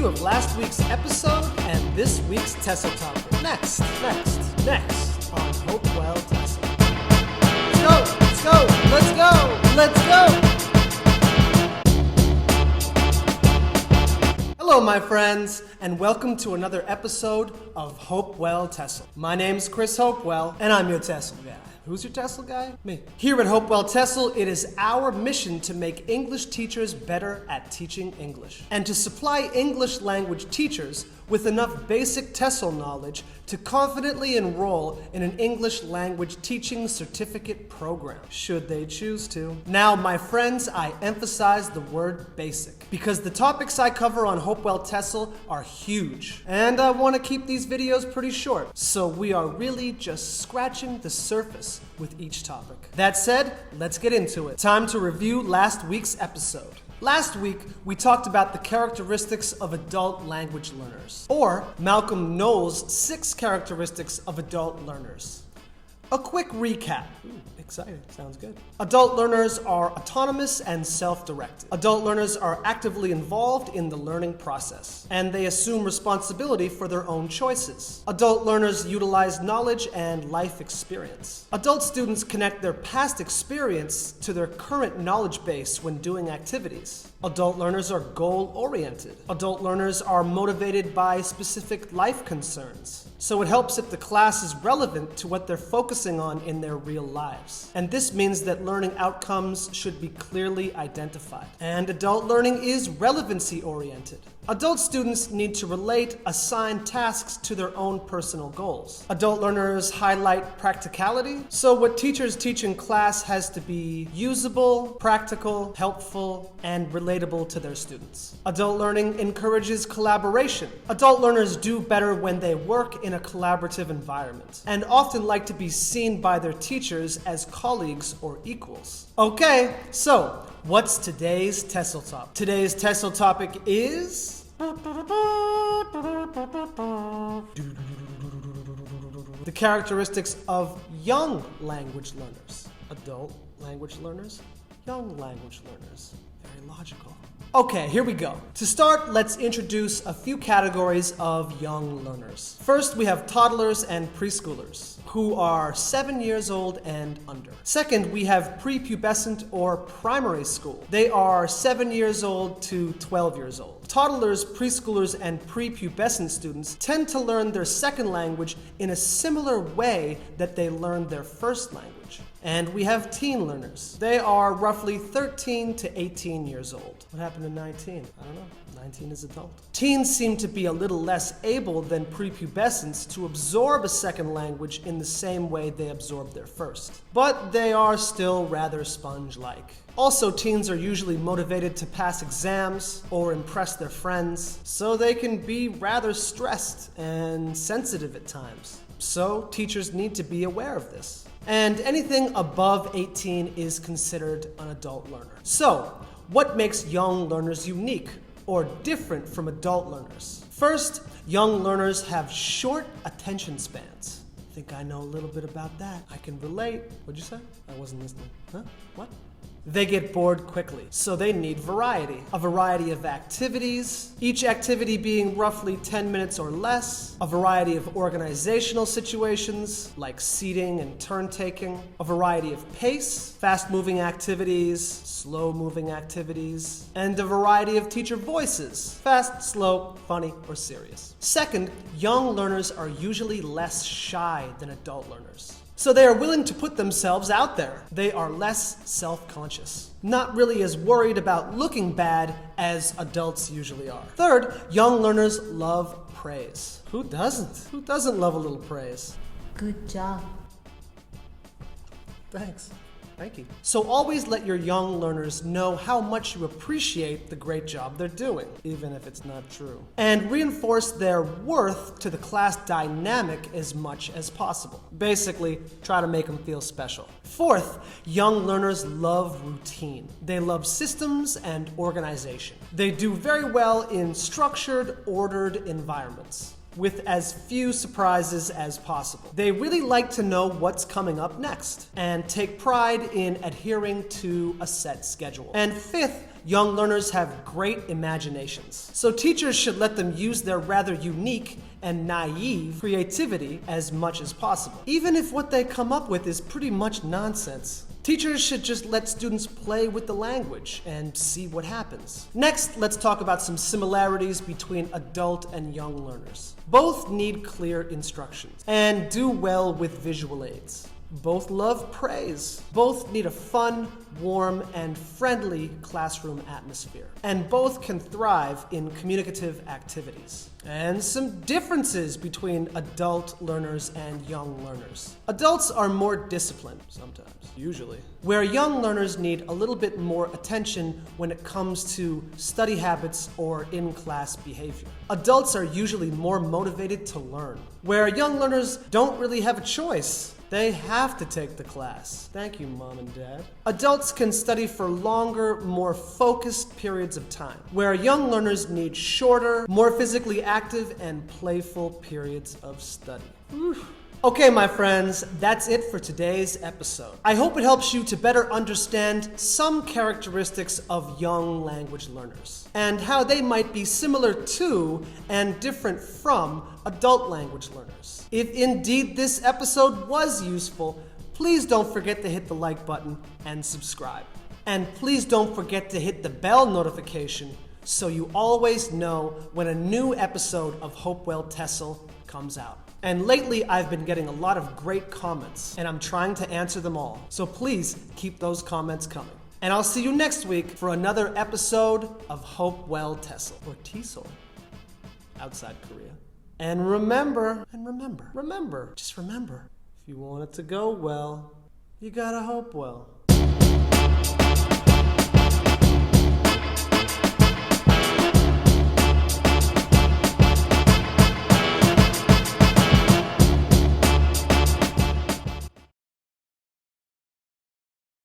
review of last week's episode and this week's TESOL topic. Next on Hopewell TESOL. Let's go! Hello, my friends, and welcome to another episode of Hopewell TESOL. My name's Chris Hopewell, and I'm your TESOL guy. Who's your TESOL guy? Me. Here at Hopewell TESOL, it is our mission to make English teachers better at teaching English, and to supply English language teachers with enough basic TESOL knowledge to confidently enroll in an English language teaching certificate program, should they choose to. Now, my friends, I emphasize the word basic, because the topics I cover on Hopewell TESOL are huge, and I want to keep these videos pretty short, so we are really just scratching the surface with each topic. That said, let's get into it. Time to review last week's episode. Last week, we talked about the characteristics of adult language learners, or Malcolm Knowles' 6 characteristics of adult learners. A quick recap. Exciting. Sounds good. Adult learners are autonomous and self-directed. Adult learners are actively involved in the learning process, and they assume responsibility for their own choices. Adult learners utilize knowledge and life experience. Adult students connect their past experience to their current knowledge base when doing activities. Adult learners are goal-oriented. Adult learners are motivated by specific life concerns. So it helps if the class is relevant to what they're focusing on in their real lives. And this means that learning outcomes should be clearly identified. And adult learning is relevancy-oriented. Adult students need to relate assigned tasks to their own personal goals. Adult learners highlight practicality, so what teachers teach in class has to be usable, practical, helpful, and relatable to their students. Adult learning encourages collaboration. Adult learners do better when they work in a collaborative environment, and often like to be seen by their teachers as colleagues or equals. Okay, so what's today's TESOL topic? Today's TESOL topic is the characteristics of young language learners. Adult language learners, young language learners. Very logical. Okay, here we go. To start, let's introduce a few categories of young learners. First, we have toddlers and preschoolers, who are 7 years old and under. Second, we have prepubescent or primary school. They are 7 years old to 12 years old. Toddlers, preschoolers, and prepubescent students tend to learn their second language in a similar way that they learned their first language. And we have teen learners. They are roughly 13 to 18 years old. What happened to 19? I don't know. 19 is adult. Teens seem to be a little less able than prepubescents to absorb a second language in the same way they absorbed their first. But they are still rather sponge-like. Also, teens are usually motivated to pass exams or impress their friends, so they can be rather stressed and sensitive at times. So, teachers need to be aware of this. And anything above 18 is considered an adult learner. So, what makes young learners unique or different from adult learners? First, young learners have short attention spans. I think I know a little bit about that. I can relate. What'd you say? I wasn't listening. Huh? What? They get bored quickly, so they need variety. A variety of activities, each activity being roughly 10 minutes or less. A variety of organizational situations, like seating and turn-taking. A variety of pace, fast-moving activities, slow-moving activities. And a variety of teacher voices, fast, slow, funny, or serious. Second, young learners are usually less shy than adult learners. So they are willing to put themselves out there. They are less self-conscious, not really as worried about looking bad as adults usually are. Third, young learners love praise. Who doesn't? Who doesn't love a little praise? Good job. Thanks. Thank you. So always let your young learners know how much you appreciate the great job they're doing, even if it's not true. And reinforce their worth to the class dynamic as much as possible. Basically, try to make them feel special. Fourth, young learners love routine. They love systems and organization. They do very well in structured, ordered environments, with as few surprises as possible. They really like to know what's coming up next and take pride in adhering to a set schedule. And fifth, young learners have great imaginations. So teachers should let them use their rather unique and naive creativity as much as possible, even if what they come up with is pretty much nonsense. Teachers should just let students play with the language and see what happens. Next, let's talk about some similarities between adult and young learners. Both need clear instructions and do well with visual aids. Both love praise. Both need a fun, warm, and friendly classroom atmosphere. And both can thrive in communicative activities. And some differences between adult learners and young learners. Adults are more disciplined, sometimes, usually, where young learners need a little bit more attention when it comes to study habits or in-class behavior. Adults are usually more motivated to learn, where young learners don't really have a choice. They have to take the class. Thank you, Mom and Dad. Adults can study for longer, more focused periods of time, where young learners need shorter, more physically active, and playful periods of study. Okay, my friends, that's it for today's episode. I hope it helps you to better understand some characteristics of young language learners and how they might be similar to and different from adult language learners. If indeed this episode was useful, please don't forget to hit the like button and subscribe. And please don't forget to hit the bell notification so you always know when a new episode of HopeWell comes out. And lately, I've been getting a lot of great comments, and I'm trying to answer them all. So please keep those comments coming. And I'll see you next week for another episode of HopeWell or TESOL, outside Korea. And remember, just remember, if you want it to go well, you gotta hope well.